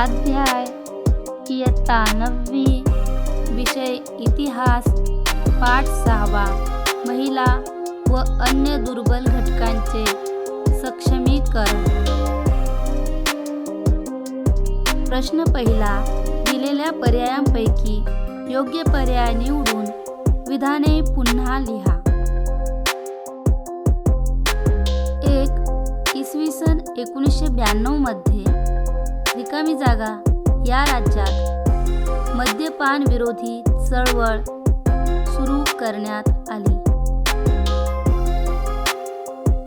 स्वाध्याय इयत्ता 9वी विषय इतिहास पाठ 6 महिला व अन्य दुर्बल घटकांचे सक्षमीकरण। प्रश्न पहिला, दिलेल्या पर्यायांपैकी योग्य पर्याय निवडून विधाने पुन्हा लिहा। 1. इसवी सन 1992 मध्ये रिकामी जागा या राज्यात मद्यपान विरोधी चळवळ सुरू करण्यात आली।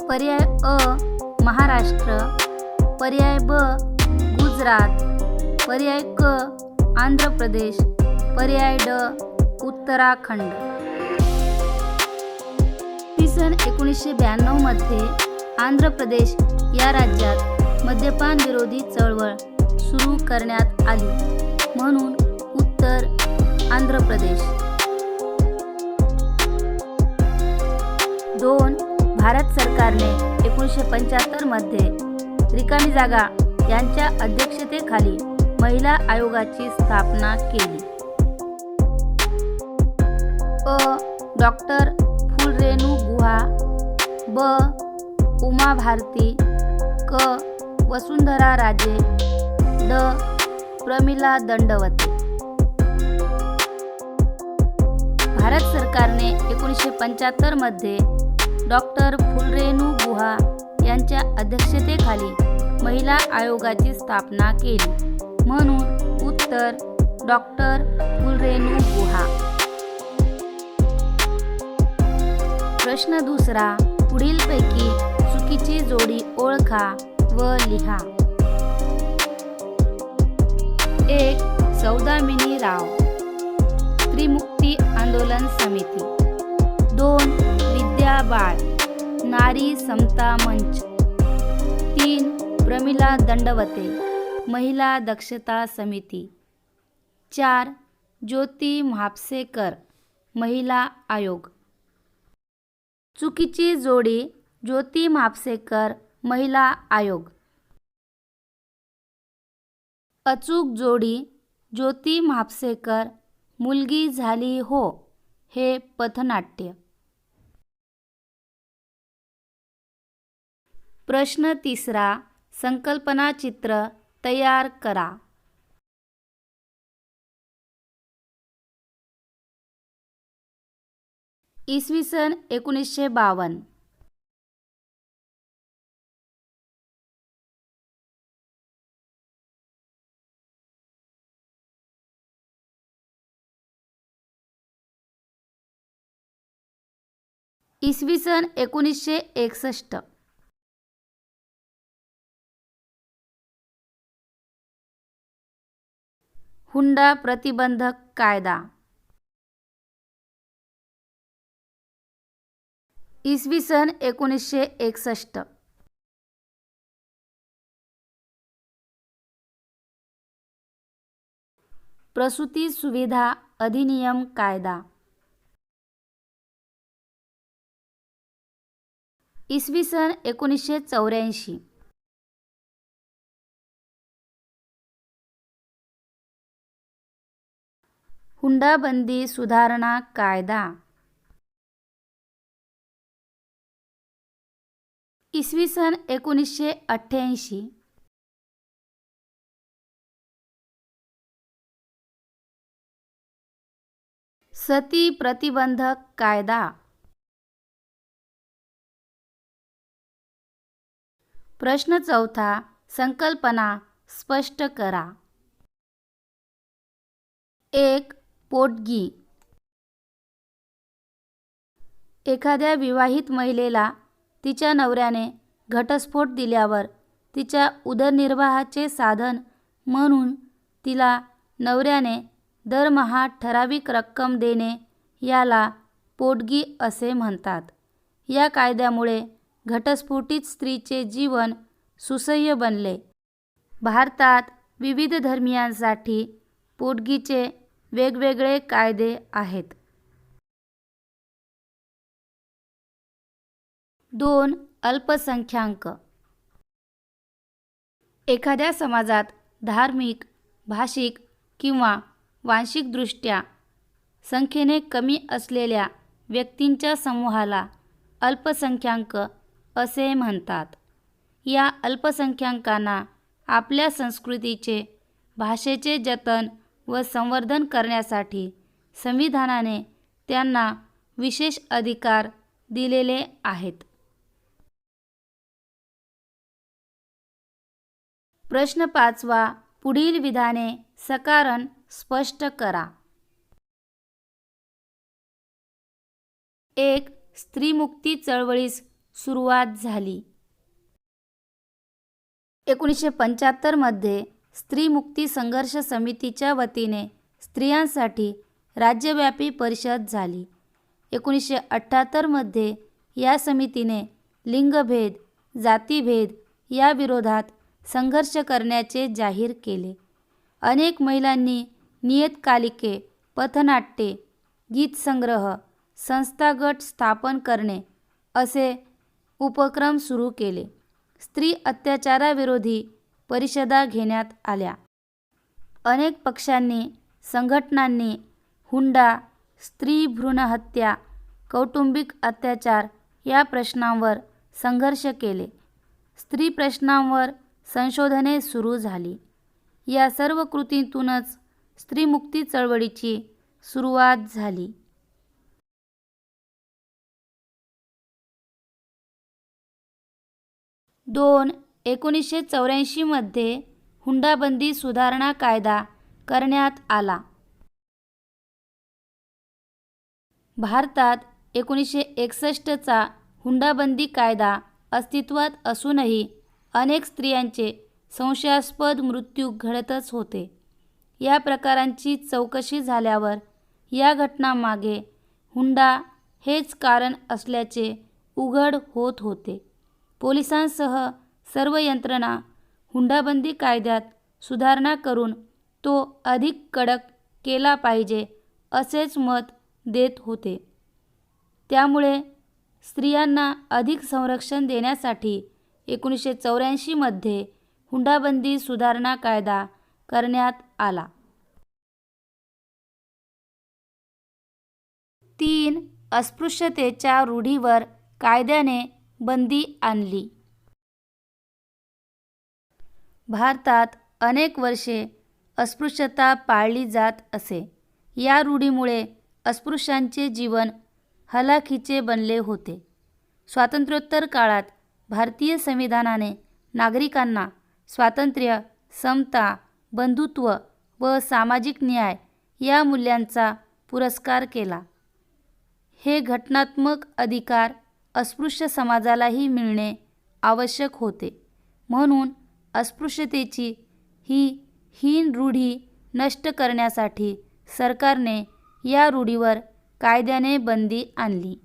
पर्याय अ महाराष्ट्र, पर्याय ब गुजरात, पर्याय क आंध्र प्रदेश, पर्याय ड उत्तराखंड। इसवी सन 1992 मध्ये आंध्र प्रदेश या राज्यात मद्यपान विरोधी चळवळ सुरू करण्यात आली, म्हणून उत्तर आंध्र प्रदेश। 2. भारत सरकारने 1975 मध्ये रिकामी जागा यांच्या अध्यक्षतेखाली महिला आयोगाची स्थापना केली। अ डॉक्टर फुलरेणू गुहा, ब उमा भारती, क वसुंधरा राजे, ड प्रमिला दंडवते। भारत सरकारने 1975 मध्ये डॉक्टर फुलरेणू गुहा यांच्या अध्यक्षतेखाली महिला आयोगाची स्थापना केली, म्हणून उत्तर डॉक्टर फुलरेणू गुहा। प्रश्न दुसरा, पुढीलपैकी चुकीची जोडी ओळखा व लिहा। 1. सौदामिनी राव, त्रिमुक्ती आंदोलन समिती। 2. विद्या बाळ, नारी समता मंच। 3. प्रमिला दंडवते, महिला दक्षता समिती। 4. ज्योती म्हापसेकर, महिला आयोग। चुकीची जोडी ज्योती म्हापसेकर, महिला आयोग। अचूक जोडी ज्योती म्हापसेकर, मुलगी झाली हो हे पथनाट्य। प्रश्न तिसरा, संकल्पना चित्र तयार करा। इसवी सन 1952। इसवी सन 1961। हुंडा प्रतिबंधक कायदा। इसवी सन 1961। प्रसूती सुविधा अधिनियम कायदा। इसवी सन 1984। हुंडाबंदी सुधारणा कायदा। इसवी सन 1988। सती प्रतिबंधक कायदा। प्रश्न चौथा, संकल्पना स्पष्ट करा। 1. पोटगी, एखाद्या विवाहित महिलेला तिच्या नवऱ्याने घटस्फोट दिल्यावर तिच्या उदरनिर्वाहाचे साधन म्हणून तिला नवऱ्याने दरमहा ठराविक रक्कम देणे याला पोटगी असे म्हणतात। या कायद्यामुळे घटस्फोटित स्त्रीचे जीवन सुसह्य बनले। भारतात विविध धर्मियांसाठी पोटगीचे वेगवेगळे कायदे आहेत। 2. अल्पसंख्याक, एखाद्या समाजात धार्मिक भाषिक किंवा वांशिकदृष्ट्या संख्येने कमी असलेल्या व्यक्तींच्या समूहाला अल्पसंख्याक असे म्हणतात. या अल्पसंख्याकांना आपल्या संस्कृतीचे, भाषेचे जतन व संवर्धन करण्यासाठी संविधानाने त्यांना विशेष अधिकार दिलेले आहेत. प्रश्न 5वा. पुढील विधाने सकारण स्पष्ट करा. 1. स्त्रीमुक्ती चळवळीस सुरुवात झाली. 1975 मध्ये स्त्रीमुक्ती संघर्ष समितीच्या वतीने स्त्रियांसाठी राज्यव्यापी परिषद झाली. 1978 मध्ये या समितीने लिंगभेद, जातीभेद या विरोधात संघर्ष करण्याचे जाहीर केले. अनेक महिलांनी नियतकालिके, पथनाट्ये, गीतसंग्रह, संस्थागट स्थापन करणे असे उपक्रम सुरू केले. स्त्री अत्याचाराविरोधी परिषदा घेण्यात आल्या. अनेक पक्षांनी, संघटनांनी हुंडा, स्त्री भ्रूणहत्या, कौटुंबिक अत्याचार या प्रश्नांवर संघर्ष केले. स्त्री प्रश्नांवर संशोधने सुरू झाली. या सर्व कृतीतूनच स्त्रीमुक्ती चळवळीची सुरुवात झाली. 2. 1984 मध्ये हुंडाबंदी सुधारणा कायदा करण्यात आला. भारतात 1961 चा हुंडाबंदी कायदा अस्तित्वात असूनही अनेक स्त्रियांचे संशयास्पद मृत्यू घडतच होते. या प्रकारांची चौकशी झाल्यावर या घटनांमागे हुंडा हेच कारण असल्याचे उघड होत होते. पोलिसांसह सर्व यंत्रणा हुंडाबंदी कायद्यात सुधारणा करून तो अधिक कडक केला पाहिजे असेच मत देत होते. त्यामुळे स्त्रियांना अधिक संरक्षण देण्यासाठी 1984 मध्ये हुंडाबंदी सुधारणा कायदा करण्यात आला. 3. अस्पृश्यतेच्या रूढीवर कायद्याने बंदी आणली. भारतात अनेक वर्षे अस्पृश्यता पाळली जात असे. या रूढीमुळे अस्पृश्यांचे जीवन हलाखीचे बनले होते. स्वातंत्र्योत्तर काळात भारतीय संविधानाने नागरिकांना स्वातंत्र्य, समता, बंधुत्व व सामाजिक न्याय या मूल्यांचा पुरस्कार केला. हे घटनात्मक अधिकार अस्पृश्य समाजालाही मिळणे आवश्यक होते. म्हणून अस्पृश्यतेची ही हीन रूढी नष्ट करण्यासाठी सरकारने या रूढीवर कायद्याने बंदी आणली.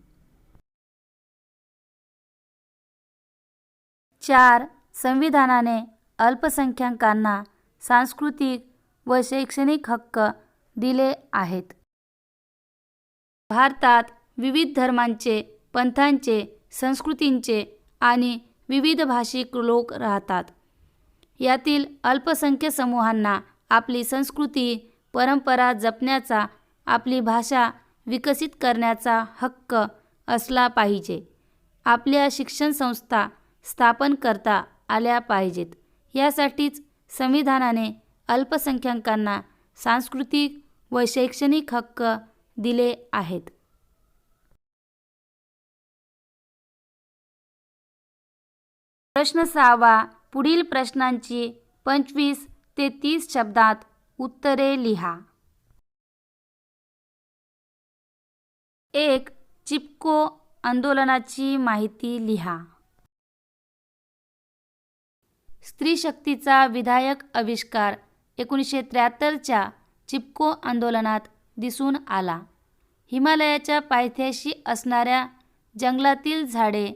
4. संविधानाने अल्पसंख्याकांना सांस्कृतिक व शैक्षणिक हक्क दिले आहेत. भारतात विविध धर्मांचे, पंथांचे, संस्कृतींचे आणि विविध भाषिक लोक राहतात. यातील अल्पसंख्य समूहांना आपली संस्कृती, परंपरा जपण्याचा, आपली भाषा विकसित करण्याचा हक्क असला पाहिजे. आपल्या शिक्षण संस्था स्थापन करता आल्या पाहिजेत. यासाठीच संविधानाने अल्पसंख्याकांना सांस्कृतिक व शैक्षणिक हक्क दिले आहेत. प्रश्न 6वा. पुढील प्रश्नांची 25 ते 30 शब्दात उत्तरे लिहा. 1. चिपको आंदोलनाची माहिती लिहा. स्त्री शक्तीचा विधायक आविष्कार 1973च्या चिपको आंदोलनात दिसून आला. हिमालयाच्या पायथ्याशी असणाऱ्या जंगलातील झाडे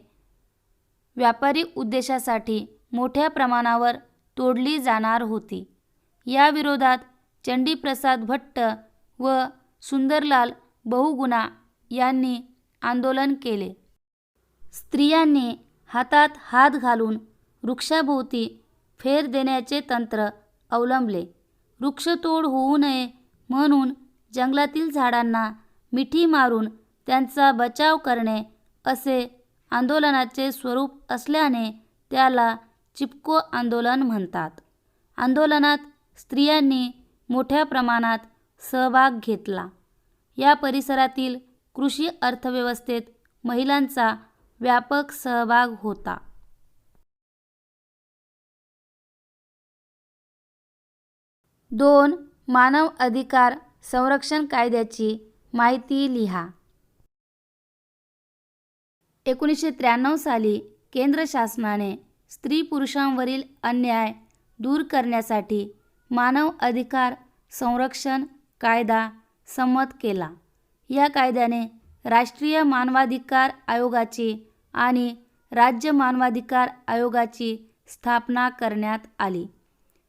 व्यापारी उद्देशासाठी मोठ्या प्रमाणावर तोडली जाणार होती. या विरोधात चंडीप्रसाद भट्ट व सुंदरलाल बहुगुणा यांनी आंदोलन केले. स्त्रियांनी हातात हात घालून वृक्षाभोवती फेर देण्याचे तंत्र अवलंबले. वृक्षतोड होऊ नये म्हणून जंगलातील झाडांना मिठी मारून त्यांचा बचाव करणे असे आंदोलनाचे स्वरूप असल्याने त्याला चिपको आंदोलन म्हणतात. आंदोलनात स्त्रियांनी मोठ्या प्रमाणात सहभाग घेतला. या परिसरातील कृषी अर्थव्यवस्थेत महिलांचा व्यापक सहभाग होता. 2. मानव अधिकार संरक्षण कायद्याची माहिती लिहा. 1993 साली केंद्र शासनाने स्त्री पुरुषांवरील अन्याय दूर करण्यासाठी मानव अधिकार संरक्षण कायदा संमत केला. या कायद्याने राष्ट्रीय मानवाधिकार आयोगाची आणि राज्य मानवाधिकार आयोगाची स्थापना करण्यात आली.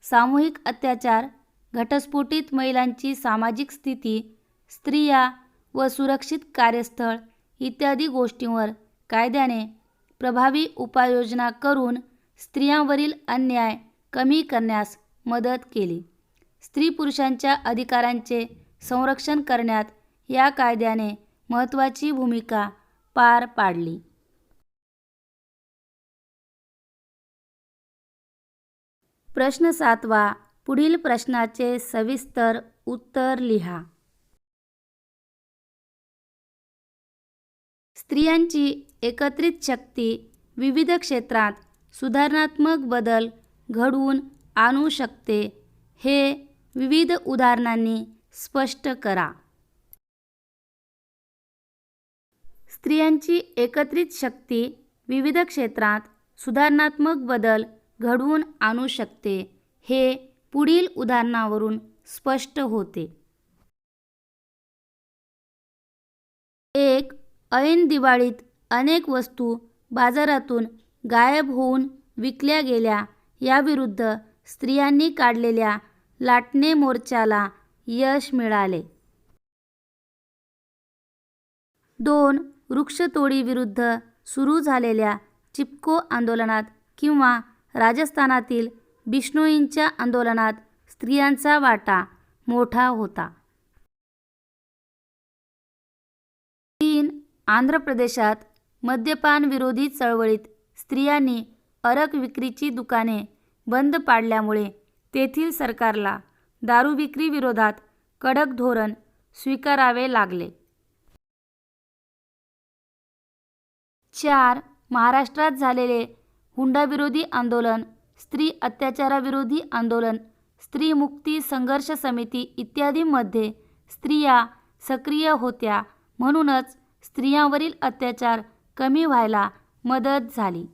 सामूहिक अत्याचार, घटस्फोटित महिलांची सामाजिक स्थिती, स्त्रिया व सुरक्षित कार्यस्थळ इत्यादी गोष्टींवर कायद्याने प्रभावी उपाययोजना करून स्त्रियांवरील अन्याय कमी करण्यास मदत केली. स्त्री पुरुषांच्या अधिकारांचे संरक्षण करण्यात या कायद्याने महत्त्वाची भूमिका पार पाडली. प्रश्न 7. पुढील प्रश्नाचे सविस्तर उत्तर लिहा. स्त्रियांची एकत्रित शक्ती विविध क्षेत्रात सुधारणात्मक बदल घडवून आणू शकते, हे विविध उदाहरणांनी स्पष्ट करा. स्त्रियांची एकत्रित शक्ती विविध क्षेत्रात सुधारणात्मक बदल घडवून आणू शकते, हे पुढील उदाहरणावरून स्पष्ट होते. 1. ऐन दिवाळीत अनेक वस्तू बाजारातून गायब होऊन विकल्या गेल्या, याविरुद्ध स्त्रियांनी काढलेल्या लाटणे मोर्चाला यश मिळाले. 2. वृक्षतोडीविरुद्ध सुरू झालेल्या चिपको आंदोलनात किंवा राजस्थानातील बिश्नोईंच्या आंदोलनात स्त्रियांचा वाटा मोठा होता. 3. आंध्र प्रदेशात मद्यपान विरोधी चळवळीत स्त्रियांनी अरक विक्रीची दुकाने बंद पाडल्यामुळे तेथील सरकारला दारू विक्री विरोधात कडक धोरण स्वीकारावे लागले. 4. महाराष्ट्रात झालेले हुंडाविरोधी आंदोलन, स्त्री अत्याचाराविरोधी आंदोलन, स्त्री मुक्ती संघर्ष समिती इत्यादींमध्ये स्त्रिया सक्रिय होत्या, म्हणूनच स्त्रियांवरील अत्याचार कमी व्हायला मदत झाली.